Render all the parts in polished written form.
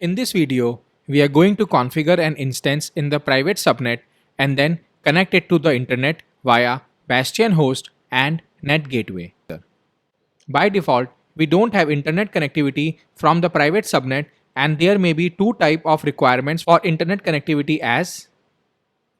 In this video, we are going to configure an instance in the private subnet and then connect it to the internet via Bastion host and net gateway. By default, we don't have internet connectivity from the private subnet, and there may be two type of requirements for internet connectivity as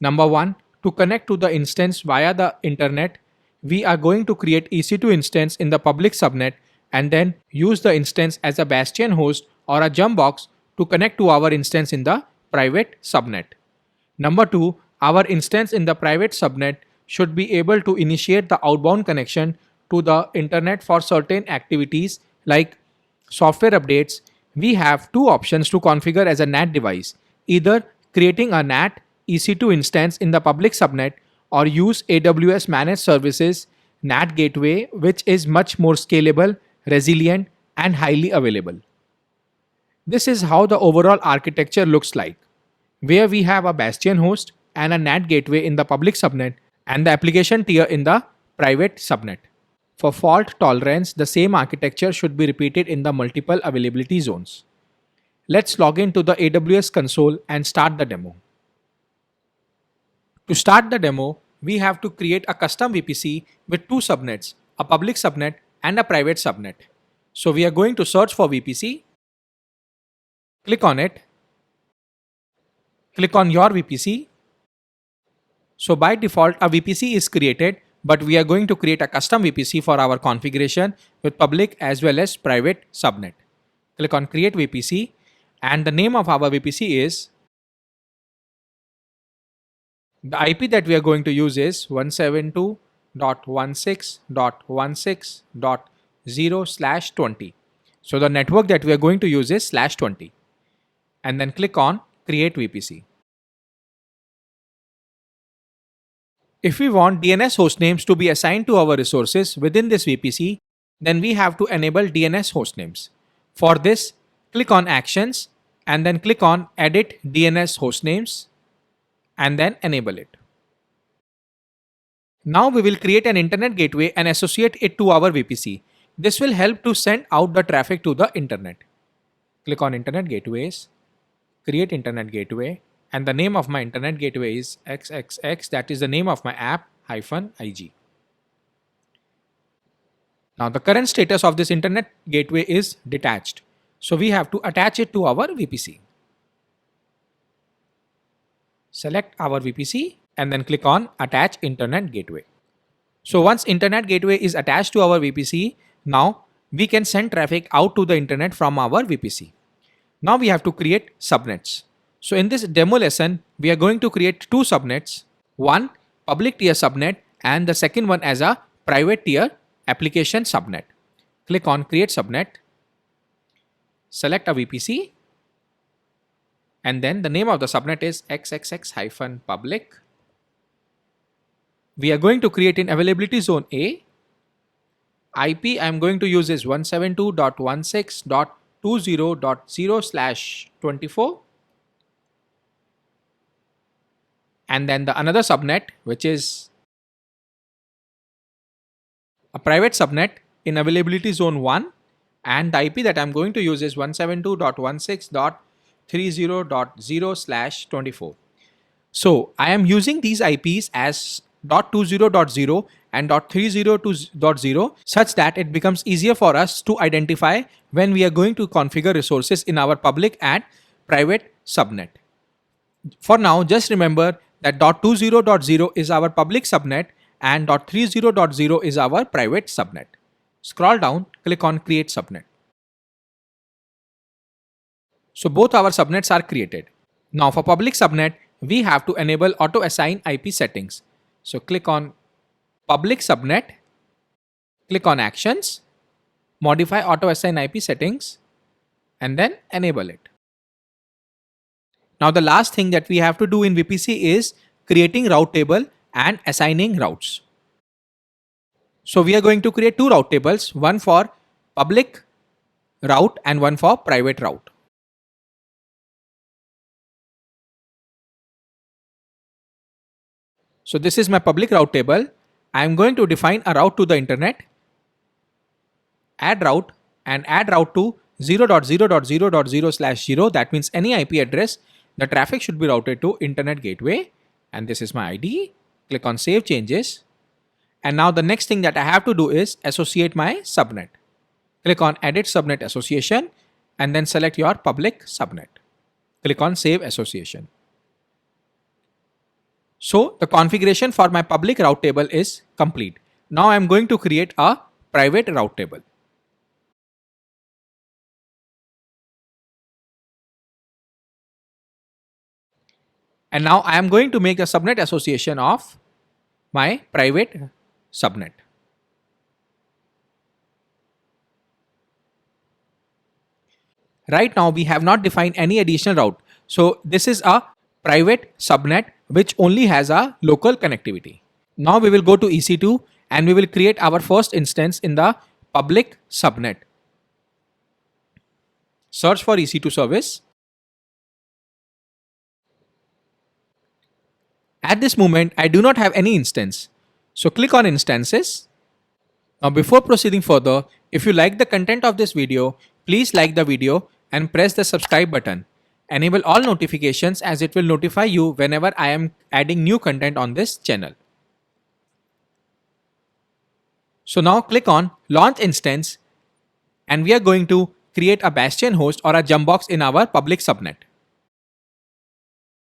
number 1, to connect to the instance via the internet, we are going to create EC2 instance in the public subnet and then use the instance as a Bastion host or a jump box to connect to our instance in the private subnet. Number 2, our instance in the private subnet should be able to initiate the outbound connection to the internet for certain activities like software updates. We have two options to configure as a NAT device, either creating a NAT EC2 instance in the public subnet or use AWS managed services NAT gateway, which is much more scalable, resilient, and highly available. This is how the overall architecture looks like, where we have a Bastion host and a NAT gateway in the public subnet and the application tier in the private subnet. For fault tolerance, the same architecture should be repeated in the multiple availability zones. Let's log into the AWS console and start the demo. To start the demo, we have to create a custom VPC with two subnets, a public subnet and a private subnet. So we are going to search for VPC, click on it, click on your VPC. So by default, a VPC is created, but we are going to create a custom VPC for our configuration with public as well as private subnet. Click on create VPC and the name of our VPC is, the IP that we are going to use is 172.16.16.0/20. So the network that we are going to use is /20 and then click on create VPC. If we want DNS hostnames to be assigned to our resources within this VPC, then we have to enable DNS hostnames. For this, click on Actions and then click on Edit DNS hostnames and then enable it. Now we will create an internet gateway and associate it to our VPC. This will help to send out the traffic to the internet. Click on Internet Gateways, create Internet Gateway, and the name of my internet gateway is XXX, that is the name of my app-ig. Now the current status of this internet gateway is detached. So we have to attach it to our VPC. Select our VPC and then click on Attach Internet Gateway. So once Internet Gateway is attached to our VPC, now we can send traffic out to the internet from our VPC. Now we have to create subnets. So in this demo lesson, we are going to create two subnets, one public tier subnet and the second one as a private tier application subnet. Click on create subnet, select a VPC, and then the name of the subnet is xxx-public. We are going to create in availability zone A. IP I am going to use is 172.16.20.0/24. And then the another subnet, which is a private subnet in availability zone 1, and the IP that I'm going to use is 172.16.30.0/24. So I am using these IPs as .20.0 and .30.0 such that it becomes easier for us to identify when we are going to configure resources in our public and private subnet. For now, just remember that .20.0 is our public subnet and .30.0 is our private subnet. Scroll down, click on create subnet. So both our subnets are created. Now for public subnet, we have to enable auto assign IP settings. So click on public subnet, click on actions, modify auto assign IP settings, and then enable it. Now the last thing that we have to do in VPC is creating route table and assigning routes. So we are going to create two route tables, one for public route and one for private route. So this is my public route table. I am going to define a route to the internet, add route and add route to 0.0.0.0/0. That means any IP address, the traffic should be routed to internet gateway. And this is my ID. Click on save changes. And now the next thing that I have to do is associate my subnet. Click on edit subnet association and then select your public subnet. Click on save association. So the configuration for my public route table is complete. Now I'm going to create a private route table. And now I am going to make the subnet association of my private subnet. Right now we have not defined any additional route. So this is a private subnet which only has a local connectivity. Now we will go to EC2 and we will create our first instance in the public subnet. Search for EC2 service. At this moment, I do not have any instance. So click on instances. Now before proceeding further, if you like the content of this video, please like the video and press the subscribe button. Enable all notifications as it will notify you whenever I am adding new content on this channel. So now click on launch instance and we are going to create a bastion host or a jump box in our public subnet.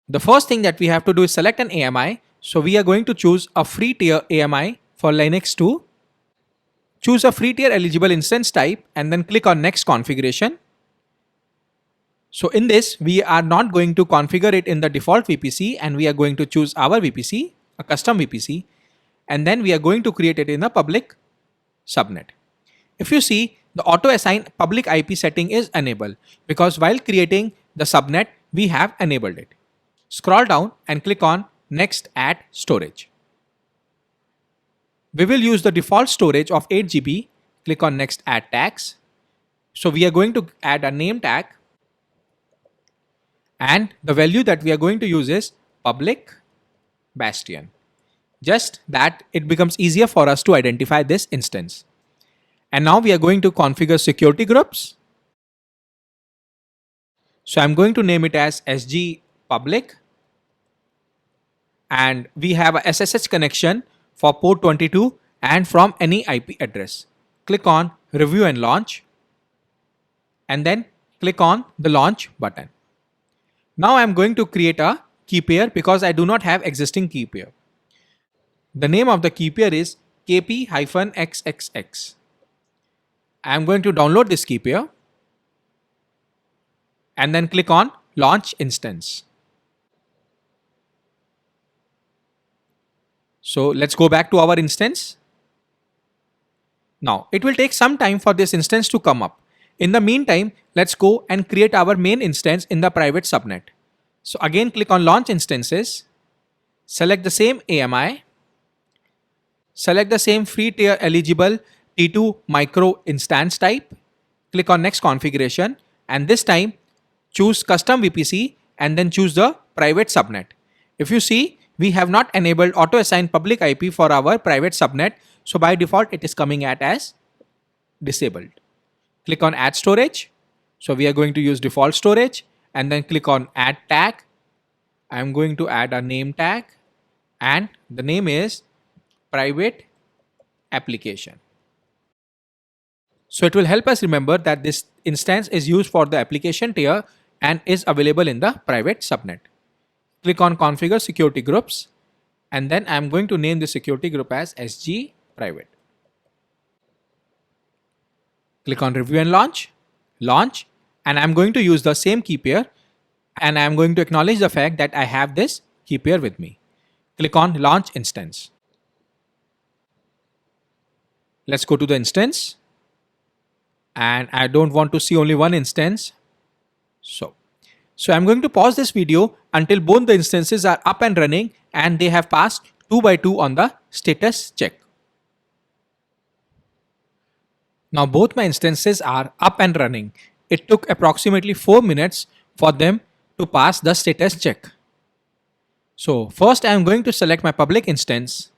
The first thing that we have to do is select an AMI. So we are going to choose a free tier AMI for Linux 2. Choose a free tier eligible instance type and then click on next configuration. So in this, we are not going to configure it in the default VPC and we are going to choose our VPC, a custom VPC, and then we are going to create it in a public subnet. If you see, the auto assign public IP setting is enabled because while creating the subnet, we have enabled it. Scroll down and click on next add storage. We will use the default storage of 8 GB. Click on next add tags. So we are going to add a name tag. And the value that we are going to use is public bastion. Just that it becomes easier for us to identify this instance. And now we are going to configure security groups. So I'm going to name it as SG public. And we have a SSH connection for port 22 and from any IP address. Click on review and launch. And then click on the launch button. Now I'm going to create a key pair because I do not have existing key pair. The name of the key pair is KP-XXX. I'm going to download this key pair and then click on launch instance. So let's go back to our instance. Now it will take some time for this instance to come up. In the meantime, let's go and create our main instance in the private subnet. So again, click on launch instances, select the same AMI, select the same free tier eligible T2 micro instance type, click on next configuration, and this time choose custom VPC and then choose the private subnet. If you see, we have not enabled auto assign public IP for our private subnet. So by default, it is coming at as disabled. Click on add storage. So we are going to use default storage and then click on add tag. I'm going to add a name tag and the name is private application. So it will help us remember that this instance is used for the application tier and is available in the private subnet. Click on configure security groups and then I'm going to name the security group as SG private. Click on review and launch, and I'm going to use the same key pair and I'm going to acknowledge the fact that I have this key pair with me. Click on launch instance. Let's go to the instance and I don't want to see only one instance. So I'm going to pause this video until both the instances are up and running and they have passed 2 by 2 on the status check. Now both my instances are up and running. It took approximately 4 minutes for them to pass the status check. So first I am going to select my public instance.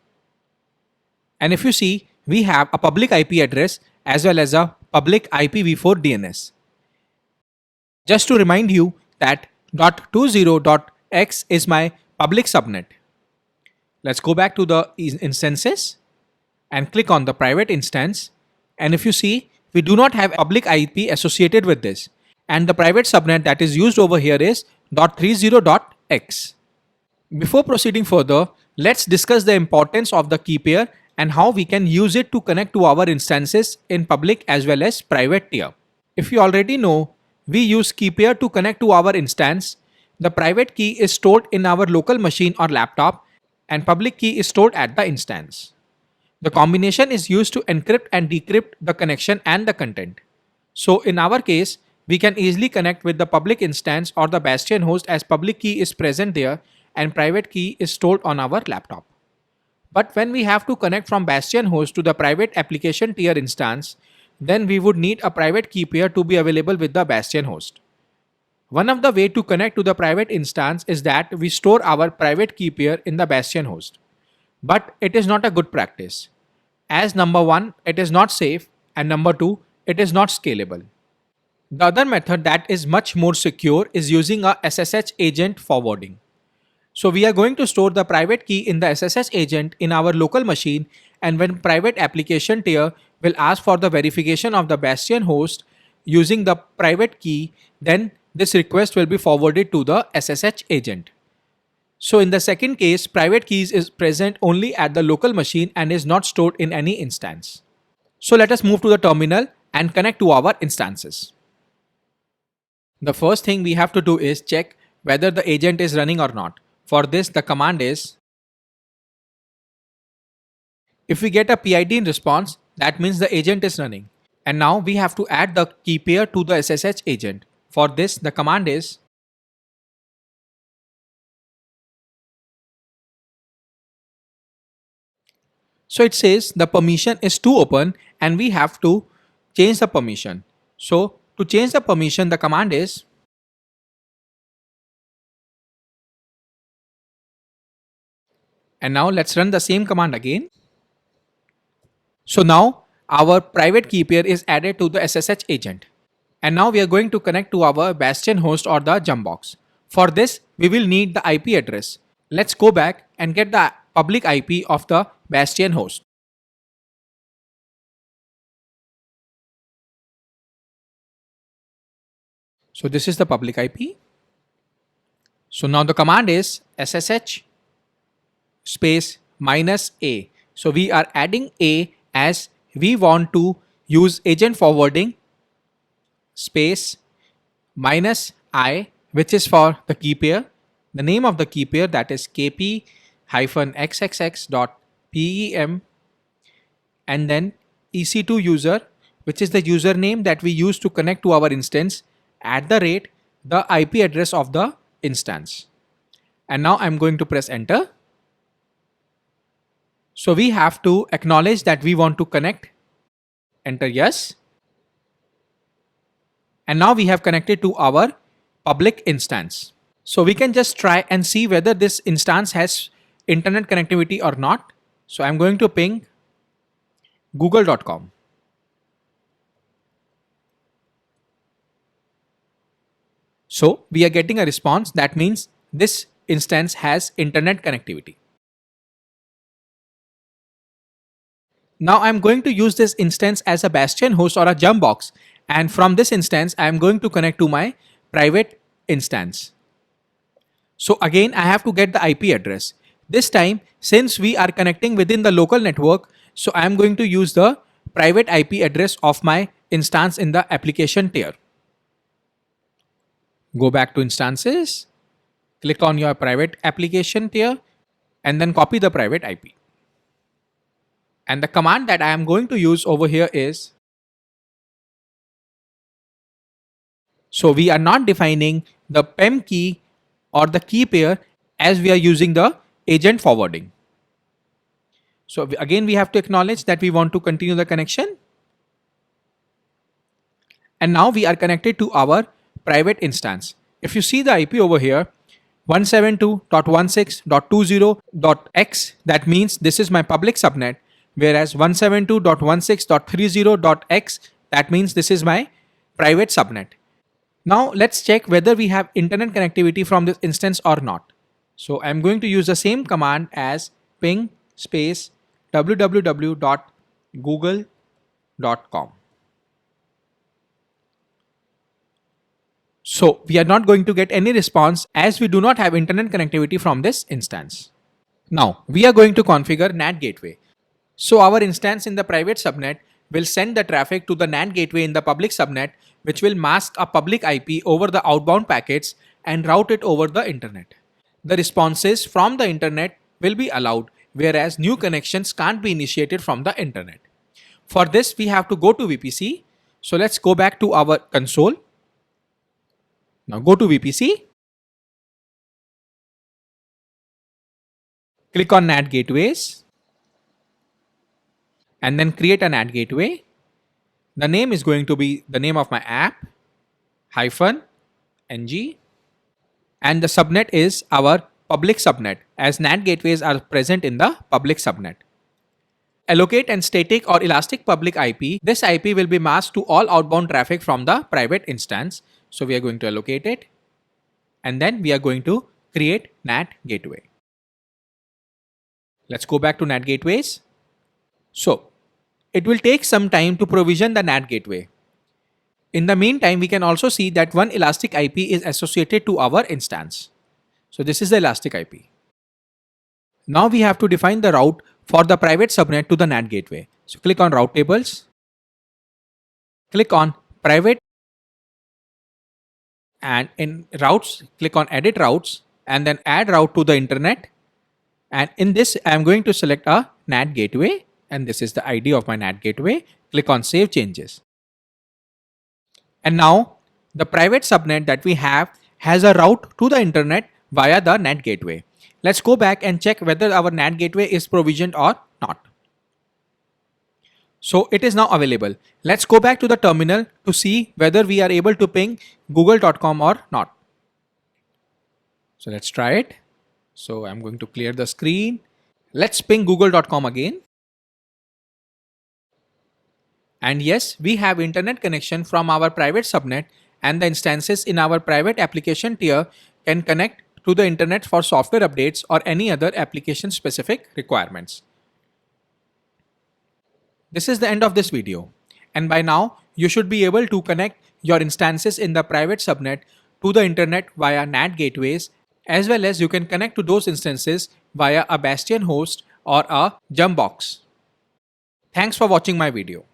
And if you see, we have a public IP address as well as a public IPv4 DNS. Just to remind you that .20.x is my public subnet. Let's go back to the instances and click on the private instance. And if you see, we do not have a public IP associated with this. And the private subnet that is used over here is .30.x. Before proceeding further, let's discuss the importance of the key pair and how we can use it to connect to our instances in public as well as private tier. If you already know, we use key pair to connect to our instance. The private key is stored in our local machine or laptop, and public key is stored at the instance. The combination is used to encrypt and decrypt the connection and the content. So in our case, we can easily connect with the public instance or the Bastion host as public key is present there and private key is stored on our laptop. But when we have to connect from Bastion host to the private application tier instance, then we would need a private key pair to be available with the Bastion host. One of the way to connect to the private instance is that we store our private key pair in the Bastion host. But it is not a good practice, as number one, it is not safe, and number two, it is not scalable. The other method that is much more secure is using a SSH agent forwarding. So we are going to store the private key in the SSH agent in our local machine, and when private application tier will ask for the verification of the Bastion host using the private key, then this request will be forwarded to the SSH agent. So in the second case, private keys is present only at the local machine and is not stored in any instance. So let us move to the terminal and connect to our instances. The first thing we have to do is check whether the agent is running or not. For this, the command is, if we get a PID in response, that means the agent is running. And now we have to add the key pair to the SSH agent. For this, the command is, so it says the permission is to open and we have to change the permission. So to change the permission, the command is, and now let's run the same command again. So now our private key pair is added to the SSH agent. And now we are going to connect to our Bastion host or the Jumpbox. For this, we will need the IP address. Let's go back and get the public IP of the Bastion host. So this is the public IP. So now the command is SSH space -A. So we are adding A as we want to use agent forwarding space -I, which is for the key pair. The name of the key pair, that is kp-xxx.pem, and then EC2 user, which is the username that we use to connect to our instance, @ the IP address of the instance. And now I'm going to press enter. So we have to acknowledge that we want to connect. Enter yes. And now we have connected to our public instance. So we can just try and see whether this instance has internet connectivity or not. So I'm going to ping google.com. So we are getting a response. That means this instance has internet connectivity. Now I'm going to use this instance as a Bastion host or a Jumpbox, and from this instance I'm going to connect to my private instance. So again I have to get the IP address. This time, since we are connecting within the local network, so I'm going to use the private IP address of my instance in the application tier. Go back to instances, click on your private application tier, and then copy the private IP. And the command that I am going to use over here is, so we are not defining the PEM key or the key pair as we are using the agent forwarding. So again, we have to acknowledge that we want to continue the connection. And now we are connected to our private instance. If you see the IP over here, 172.16.20.x, that means this is my public subnet, whereas 172.16.30.x, that means this is my private subnet. Now let's check whether we have internet connectivity from this instance or not. So I'm going to use the same command as ping space www.google.com. So we are not going to get any response as we do not have internet connectivity from this instance. Now we are going to configure NAT gateway. So our instance in the private subnet will send the traffic to the NAT gateway in the public subnet, which will mask a public IP over the outbound packets and route it over the internet. The responses from the internet will be allowed, whereas new connections can't be initiated from the internet. For this, we have to go to VPC. So let's go back to our console. Now go to VPC. Click on NAT gateways and then create a NAT gateway. The name is going to be the name of my app -ng, and the subnet is our public subnet as NAT gateways are present in the public subnet. Allocate and static or elastic public IP. This IP will be masked to all outbound traffic from the private instance. So we are going to allocate it and then we are going to create NAT gateway. Let's go back to NAT gateways. So it will take some time to provision the NAT gateway. In the meantime, we can also see that one elastic IP is associated to our instance. So this is the elastic IP. Now we have to define the route for the private subnet to the NAT gateway. So click on route tables, click on private, and in routes, click on edit routes and then add route to the internet. And in this, I am going to select a NAT gateway and this is the ID of my NAT gateway. Click on save changes. And now the private subnet that we have has a route to the internet via the NAT gateway. Let's go back and check whether our NAT gateway is provisioned or not. So it is now available. Let's go back to the terminal to see whether we are able to ping google.com or not. So let's try it. So I'm going to clear the screen. Let's ping google.com again. And yes, we have internet connection from our private subnet, and the instances in our private application tier can connect to the internet for software updates or any other application specific requirements. This is the end of this video. And by now, you should be able to connect your instances in the private subnet to the internet via NAT gateways, as well as you can connect to those instances via a Bastion host or a Jumpbox. Thanks for watching my video.